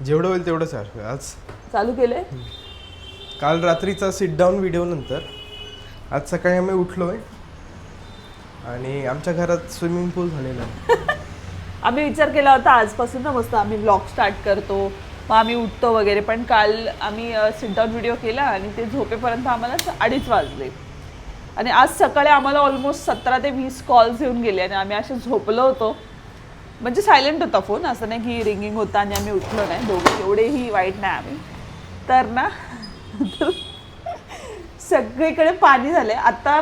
जेवढं होईल तेवढं चालू आज चालू केलंय. काल रात्रीचा सिट डाऊन व्हिडिओ नंतर आज सकाळी आम्ही उठलोय आणि आमच्या घरात स्विमिंग पूल झालेला आहे. आम्ही विचार केला होता आजपासून ना मस्त आम्ही ब्लॉग स्टार्ट करतो, मग आम्ही उठतो वगैरे, पण काल आम्ही सिट डाऊन व्हिडिओ केला आणि ते झोपेपर्यंत आम्हाला 2:30 वाजले आणि आज सकाळी आम्हाला ऑलमोस्ट 17 ते 20 कॉल्स येऊन गेले आणि आम्ही असे झोपलो होतो. म्हणजे सायलेंट होता फोन, असं नाही की रिंगिंग होता आणि आम्ही उठलो नाही. दोघे एवढेही वाईट नाही आम्ही. तर ना सगळीकडे पाणी झाले. आता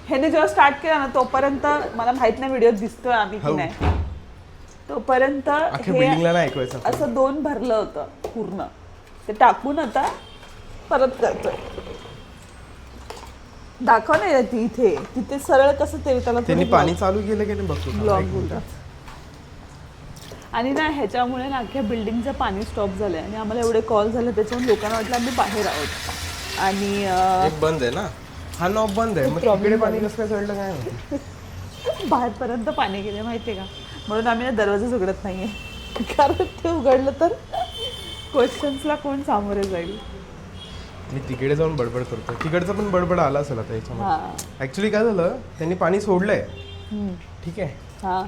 ह्याने जेव्हा स्टार्ट केला ना तोपर्यंत मला माहित नाही व्हिडिओ दिसतोय आम्ही की नाही, तोपर्यंत बिल्डिंगला नाही ऐकवायचं असं 2 भरलं होतं पूर्ण. ते टाकून आता परत करतोय. दाखव नाही ती इथे तिथे सरळ कसं ते त्याला त्यांनी पाणी चालू केलं की नाही बघतो ब्लॉग बोलतात. आणि ना ह्याच्यामुळे ना अख्ख्या बिल्डिंगचं पाणी स्टॉप झालंय आणि आम्हाला एवढे कॉल झाले त्याच्यामुळे लोकांना वाटलं आम्ही बाहेर आहोत आणि एक बंद आहे ना, हा नॉब बंद आहे, मग तिकडे पाणी कसं काय चढलं काय माहिती. बाहेरपर्यंत पाणी गेले माहितीये का, म्हणून आम्ही ना दरवाजाच उघडत नाहीये कारण ते उघडलं तर क्वेश्चन्सला कोण सामोरे जाईल. मी तिकडे जाऊन बडबड करतो, तिकडचं पण बडबड आला असेल आता याच्यामध्ये. ऍक्च्युली काय झालं, त्यांनी पाणी सोडलंय ठीक आहे. हा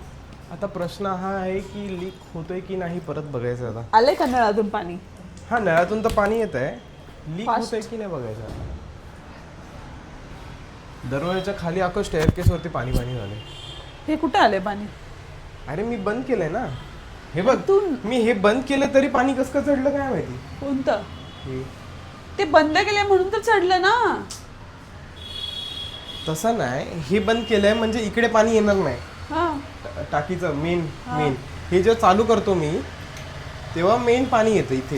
आता प्रश्न हा आहे की लीक होतोय की नाही परत बघायचं आता. आलंय का नळातून पाणी? हा नळातून तर पाणी येत आहे, लीक होतंय की नाही बघायचं. दरवाजाच्या खाली अख्खं स्टेअरकेस वरती पाणी पाणी झालंय. हे कुठे आलंय पाणी? अरे मी बंद केलंय ना, हे बघ मी हे बंद केलं तरी पाणी कसं काय चढलं काय माहिती. कोणतं? हे ते बंद केलंय म्हणून तर चढलं ना. तसं नाही, हे बंद केलंय म्हणजे इकडे पाणी येणार नाही. हा टाकीचं मेन हे जेव्हा चालू करतो मी तेव्हा मेन पाणी येतं इथे.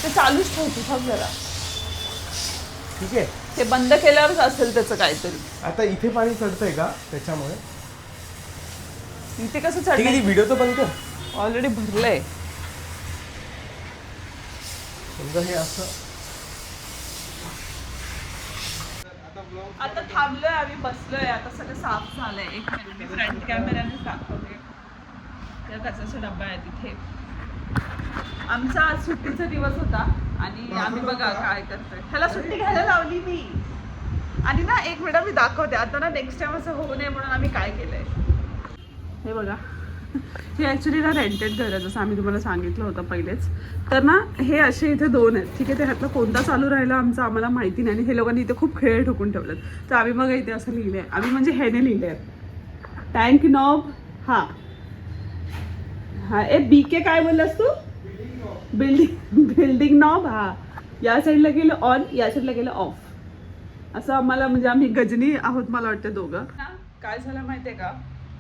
ते चालूच ठेवतो थांब जरा. ठीक आहे, ते बंद केल्यावरच असेल त्याचं काहीतरी. आता इथे पाणी चढतंय का त्याच्यामुळे. इथे कसं ठीक आहे, चढलं? व्हिडिओ तर बंद कर. ऑलरेडी भरलंय. समजा हे असं आता थांबलोय आम्ही, बसलोय, आता सगळं साफ झालंय. एक मिनिट मी फ्रंट कॅमेऱ्याने दाखवते. त्या कचऱ्याचा डब्बा आहे तिथे. आमचा आज सुट्टीचा दिवस होता आणि आम्ही बघा काय करतोय. ह्याला सुट्टी घ्यायला लावली मी. आणि ना एक मिनिट मी दाखवते आता ना, नेक्स्ट टाइम असं होऊ नये म्हणून आम्ही काय केलंय. हे बघा, हे ॲक्च्युली ना रेंटेड घर आहे, जसं आम्ही तुम्हाला सांगितलं होतं पहिलेच. तर ना हे असे इथे 2 आहेत ठीक आहे. ते ह्यातला कोणता चालू राहिला आमचं आम्हाला माहिती नाही आणि हे लोकांनी इथे खूप खेळ ठोकून ठेवलेत. तर आम्ही बघा इथे असं लिहिलं आहे, आम्ही म्हणजे ह्याने लिहिलं आहे टँक नॉब. हा हा ए बी के काय बोललास तू? Building knob. हा या साईडला गेलं ऑन, या साईडला गेलं ऑफ. असं आम्हाला म्हणजे आम्ही गजनी आहोत मला वाटतं दोघं. काय झालं माहितीये का,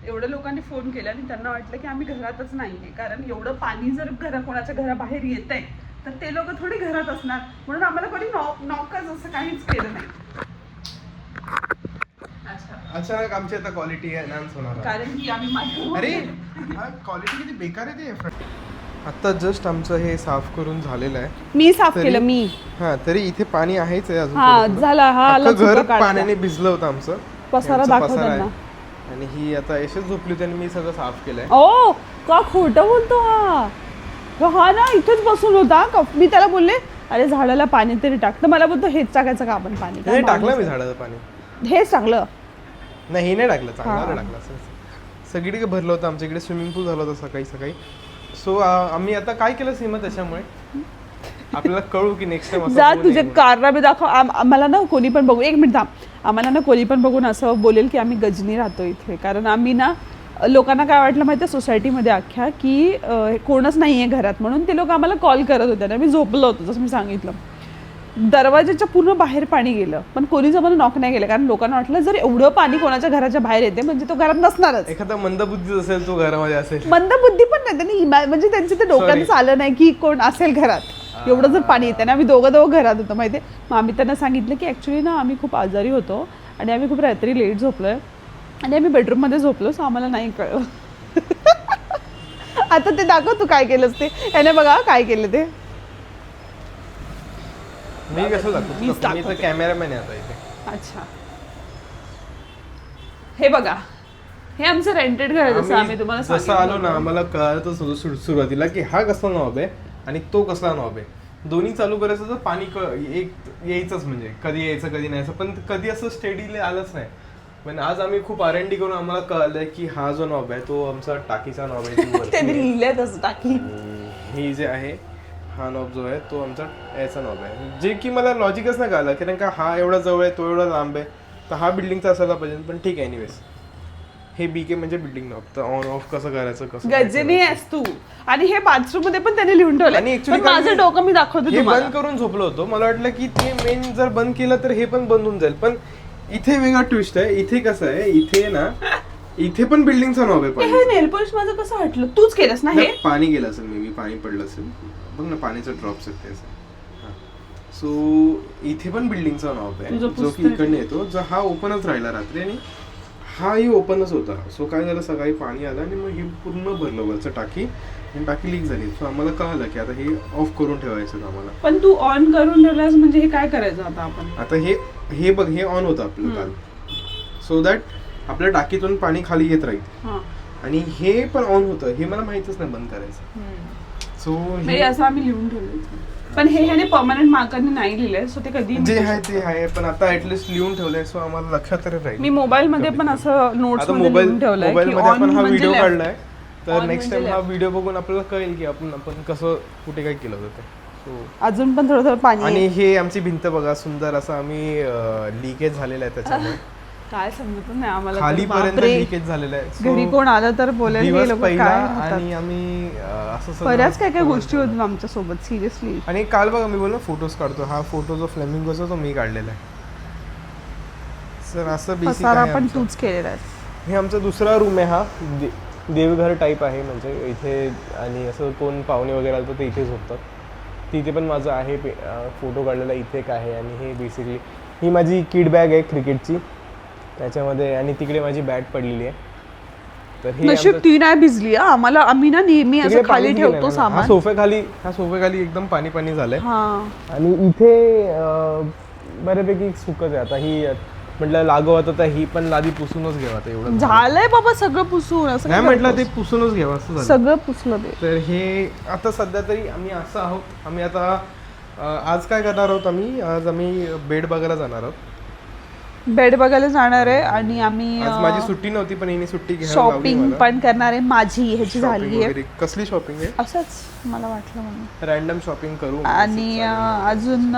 एवढ्या लोकांनी फोन केला आणि त्यांना वाटलं की आम्ही घरातच नाहीये, कारण एवढं पाणी जर कोणाच्या घराबाहेर येत आहे तर ते लोक थोडी घरात असणार, म्हणून आम्हाला कोणी नॉकच असं काहीच केलं नाही. अचानक आमची आता क्वालिटी एनहान्स होणार आहे. कारण की आम्ही अरे हा क्वालिटी किती बेकार आहे ते. आता जस्ट आमचं हे साफ करून झालेलं आहे. मी साफ केलं मी. हा तरी इथे पाणी आहेच आहे अजून. हा झाला. हा घर पाण्याने भिजलं होतं आमचं. पसारा दाखव त्यांना. आणि ही आता यशच झोपली होती आणि मी सगळं साफ केलंय. ओ का खोटं बोलतो हा ना, इथेच बसून होता. मी त्याला बोलले अरे झाडाला पाणी तरी टाक, तर मला बोलतो हेच टाकायचं का आपण पाणी. नाही टाकलं मी झाडाचं पाणी. हेच चांगलं नाही, हे नाही टाकलं, चांगलं टाकलं. सगळीकडे भरलं होतं, आमच्या इकडे स्विमिंग पूल झालं होतं सकाळी सकाळी. सो आम्ही आता काय केलं सीमा, त्याच्यामुळे आपल्याला कळू की नेक्स्ट टाइम जा तुझे कारनामे दाखव. आम्हाला ना कोणी पण बघू, एक मिनिट थांब, आम्हाला ना कोणी पण बघून असं बोलेल की आम्ही गजनी राहतो इथे. कारण आम्ही ना लोकांना काय वाटलं माहिती आहे सोसायटीमध्ये अख्ख्या की कोणच नाही आहे घरात, म्हणून ते लोक आम्हाला कॉल करत होते आणि आम्ही झोपलो होतो. जसं मी सांगितलं दरवाजाच्या पूर्ण बाहेर पाणी गेलं, पण कोणीच आम्हाला नॉक नाही केलं, कारण लोकांना वाटलं जर एवढं पाणी कोणाच्या घराच्या बाहेर येते म्हणजे तो घरात नसणारच. एखादा मंदबुद्धी असेल तो घरामध्ये असेल. मंदबुद्धी पण नाही, त्यांनी म्हणजे त्यांच्या ते डोक्यातच आलं नाही की कोण असेल घरात. एवढं जर पाणी येतं ना, आम्ही दोघं घरात होतो माहिती आहे. मग आम्ही त्यांना सांगितलं की ॲक्च्युली ना आम्ही खूप आजारी होतो आणि आम्ही खूप रात्री लेट झोपलोय आणि आम्ही बेडरूममध्ये झोपलो, सो आम्हाला नाही कळलं. आता ते दाखव तू काय केलंस ते. याने बघा काय केलं ते. मी कसं दाखवतो, मी तर कॅमेरामॅन आहे आता इथे. अच्छा हे बघा, हे आमचं रेंटेड घर आहे. जसं आम्ही तुम्हाला जसं आलो ना आम्हाला कळतच होतं सुरुवातीला की हा कसं नॉब आहे. आणि तो कसला नॉब आहे. दोन्ही चालू करायचं तर पाणी एक यायचंच, म्हणजे कधी यायचं कधी नाही यायचं, पण कधी असं स्टेडीली आलंच नाही. पण आज आम्ही खूप R&D करून आम्हाला कळलंय की हा जो नॉब आहे तो आमचा टाकीचा नॉब आहे. ती वरती त्यांनी आहे. लिहिलंय तसं टाकी. आणि ही जे आहे हा नॉब जो आहे तो आमचा याचा नॉब आहे, जे की मला लॉजिकच नाही कळलं, कारण का हा एवढा जवळ आहे तो एवढा लांब आहे, तर हा बिल्डिंगचा असायला पाहिजे. पण ठीक आहे, एनिवेज हे BK म्हणजे बिल्डिंग नॉब. तर ऑन ऑफ कसं करायचं, कसं काय गजनी करायचं. आहेस तू. आणि हे बाथरूम मध्ये पण त्यांनी लिहून ठेवलं. आणि actually पण काय माझं मी- डोकं मी दाखवते हे तुम्हाला. बंद करून झोपलो होतो. मला वाटलं की ते मेन जर बंद केलं तर हे पण बंद होऊन जाईल, पण इथे वेगळा ट्विस्ट आहे. इथे कसं आहे, इथे ना इथे पण बिल्डिंगचा नॉब आहे. हे नेल पॉलिश माझं कसं हटलं? तूच केलंस ना हे? पाणी गेलं असेल, मे बी पाणी पडलं असेल. बघ ना, पाण्याचं ड्रॉप्स आहेत ते. सो इथे पण बिल्डिंगचा नॉब आहे, तुझं जो की इकडनं येतो. जर हा ओपनच राहिला रात्री आणि हाही ओपनच होता. सो काय झालं, सकाळी पाणी आलं आणि मग हे पूर्ण भरलं वरचं टाकी, आणि टाकी लीक झाली. सो आम्हाला कळालं की आता हे ऑफ करून ठेवायचं आम्हाला. पण तू ऑन करून ठेवलास म्हणजे हे काय करायचं आता आपण? आता हे बघ, हे ऑन होतं आपलं काल, सो दॅट आपल्या टाकीतून पाणी खाली येत राहील. हा. आणि हे पण ऑन होतं, हे मला माहितच नाही बंद करायचं. सो म्हणजे असं आम्ही लिहून ठेवलं. पण हे ह्याने परमनंट मार्करने नाही लिहिलंय, सो ते कधी जे आहे ते आहे, पण आता ऍटलीस्ट लिहून ठेवलंय, सो आम्हाला लक्षात तरी राहील. मी मोबाईल मध्ये पण असं नोट्स आता मध्ये लिहून ठेवलंय मोबाईल की मध्ये ऑन आपण हा म्हणजे व्हिडिओ left. काढलाय, तर On नेक्स्ट म्हणजे टाइम हा left. व्हिडिओ बघून आपल्याला कळेल की आपण कसं कुठे काय केलं होतं ते. So, अजून पण थोडं थोडं पाणी आणि आहे. हे आमची भिंत बघा, सुंदर असं आम्ही लिकेज झालेलं आहे त्याच्यामुळे. काय समजत नाही आम्हाला तर. खालीपर्यंत बापरे. लिकेज झालेलं आहे. So, घरी कोण आलं तर बोलेल हे दिवस लोक पहिला काय राहतात. आणि आम्ही असं सगळं बऱ्याच काय काय करून गोष्टी ठेवलं. होत्या आमच्या सोबत सिरियसली. आणि काल बघा मी बोललो फोटोज काढतो, हा फोटो जो फ्लेमिंगोचा तो मी काढलेला आहे. सर असं बेसिक पसारा आहे पण आमचं. तूच केलेला आहेस. हे आमचा दुसरा रूम आहे. हा देवघर टाईप आहे, म्हणजे इथे आणि असं कोण पाहुणे वगैरे आलं तर ते इथे झोपतात. तिथे पण माझं आहे फोटो काढलेला इथे एक आहे. आणि हे बेसिकली ही माझी किड बॅग आहे क्रिकेटची त्याच्यामध्ये, आणि तिकडे माझी बॅट पडलेली आहे. तर हे नशीब ती नाही भिजली हा. आम्ही ना नेहमी तिकडे असं खाली पाणीच गेलं ठेवतो नाही ना. सामान. हा सोफ्याखाली एकदम पाणी झालंय. हा. आणि इथे बऱ्यापैकी सुकत आहे. आता ही म्हटलं लागू होतं तर ही पण लादी पुसूनच घ्यावं आता, एवढं झालंय बाबा सगळं पुसून. असं नाही काय म्हटलं ते करतोस? पुसूनच घ्यावं असं झालं. सगळं पुसलं ते. तर हे आता सध्या तरी आम्ही असं आहोत. आम्ही आता आज काय करणार आहोत, आम्ही बेड बघायला जाणार आहोत. बेड बघायला जाणार आहे आणि आम्ही आज माझी सुट्टी नव्हती, पण हिने सुट्टी घ्यायला लावली शॉपिंग मला. पण करणार आहे. माझी ह्याची Shopping झाली आहे. वगैरे. कसली शॉपिंग आहे? असंच मला वाटलं म्हणून. रॅन्डम शॉपिंग करू. आणि अजून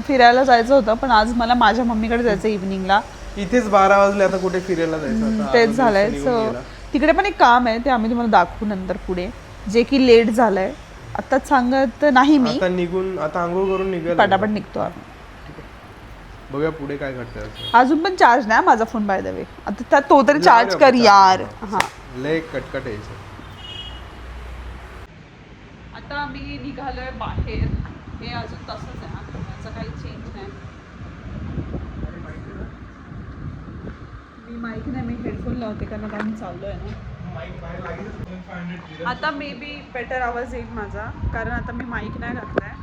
फिरायला जायचं होतं, पण आज मला माझ्या मम्मीकडे जायचं इव्हिनिंगला. इथेच 12 वाजले, आता कुठे फिरायला जायचं आता? तेच अर्धा झालंय. दिवस सो निघून गेला. तिकडे पण एक काम आहे, ते आम्ही तुम्हाला दाखवू नंतर पुढे, जे की लेट झालंय. आताच सांगत नाही मी, आता निघून, आता आंघोळ करून निघायला पटापट निघतो आम्ही. बघूया पुढे काय घडतंय. अजून पण चार्ज नाही माझा फोन बाय द वे. आता तो तरी चार्ज लाव कर रे यार. हा. लय कटकट यायचं. आता आम्ही निघालोय बाहेर. हे अजून तसंच आहे, त्याचा काही चेंज नाही. मी माईक नाही, मी हेडफोन लावते कारण आता आम्ही चाललोय ना. आता मे बी बेटर आवाज येईल माझा, कारण आता मी माईक नाही घातलाय,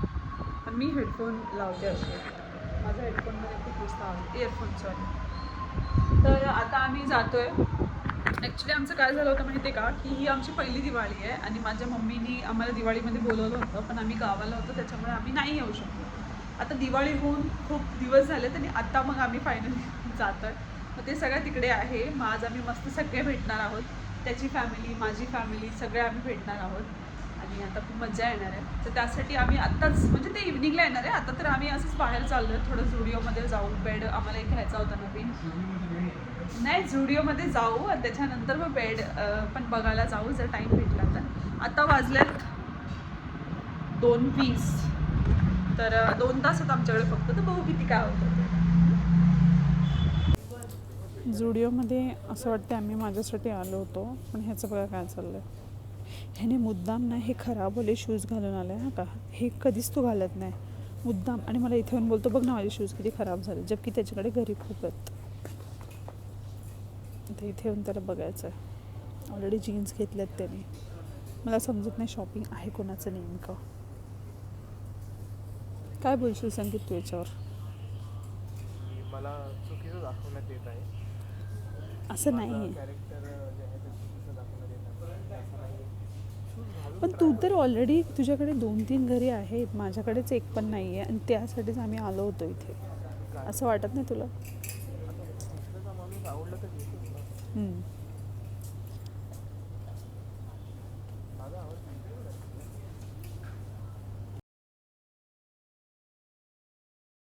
पण मी हेडफोन लावते. असे माझा हेडफोनमध्ये खूप मस्त आवाज, इयरफोन सॉरी. तर आता आम्ही जातोय. ॲक्च्युली आमचं काय झालं होतं माहिती आहे का, की ही आमची पहिली दिवाळी आहे आणि माझ्या मम्मीनी आम्हाला दिवाळीमध्ये बोलवलं होतं, पण आम्ही गावाला होतो त्याच्यामुळे आम्ही नाही येऊ शकलो. आता दिवाळी होऊन खूप दिवस झाले आणि आता मग आम्ही फायनली जातोय. मग ते सगळं तिकडे आहे. मग आज आम्ही मस्त सगळे भेटणार आहोत. त्याची फॅमिली, माझी फॅमिली, सगळे आम्ही भेटणार आहोत आणि आता खूप मजा येणार आहे. तर त्यासाठी आम्ही आत्ताच, म्हणजे ते इव्हनिंगला येणार आहे. आता तर आम्ही असंच बाहेर चाललो आहे, थोडं झुडिओमध्ये जाऊ. बेड आम्हाला एक घ्यायचा होता नवीन. नाही, झुडिओमध्ये जाऊ आणि त्याच्यानंतर मग बेड पण बघायला जाऊ जर टाईम भेटला तर. आता वाजलेत 2:20, तर 2 तासात आमच्याकडे फक्त. तर बघू किती काय होतं. झुडिओमध्ये असं वाटतं आम्ही माझ्यासाठी आलो होतो, पण ह्याचं बघा काय चाललं आहे. ह्याने मुद्दाम ना हे खराब ओले शूज घालून आले हा का. हे कधीच तो घालत नाही मुद्दाम. आणि मला इथे येऊन बोलतो बघ ना माझे शूज किती खराब झाले, जबकी त्याच्याकडे घरी खूप आहेत. आता इथे येऊन त्याला बघायचं आहे. ऑलरेडी जीन्स घेतल्यात त्याने. मला समजत नाही शॉपिंग आहे कोणाचं नेमकं. काय बोलशील संगीत तू याच्यावर? मला चुकीचं दाखवण्यात येत आहे. असं नाही आहे. कॅरेक्टर जे आहे ते चुकीचं दाखवण्यात येत आहे. असं नाही. पण तू तर ऑलरेडी तुझ्याकडे 2-3 घरी आहेत, माझ्याकडेच एक पण नाही आहे आणि त्यासाठीच आम्ही आलो होतो इथे. असं वाटत नाही तुला? माणूस आवडलं तर घेतोच ना.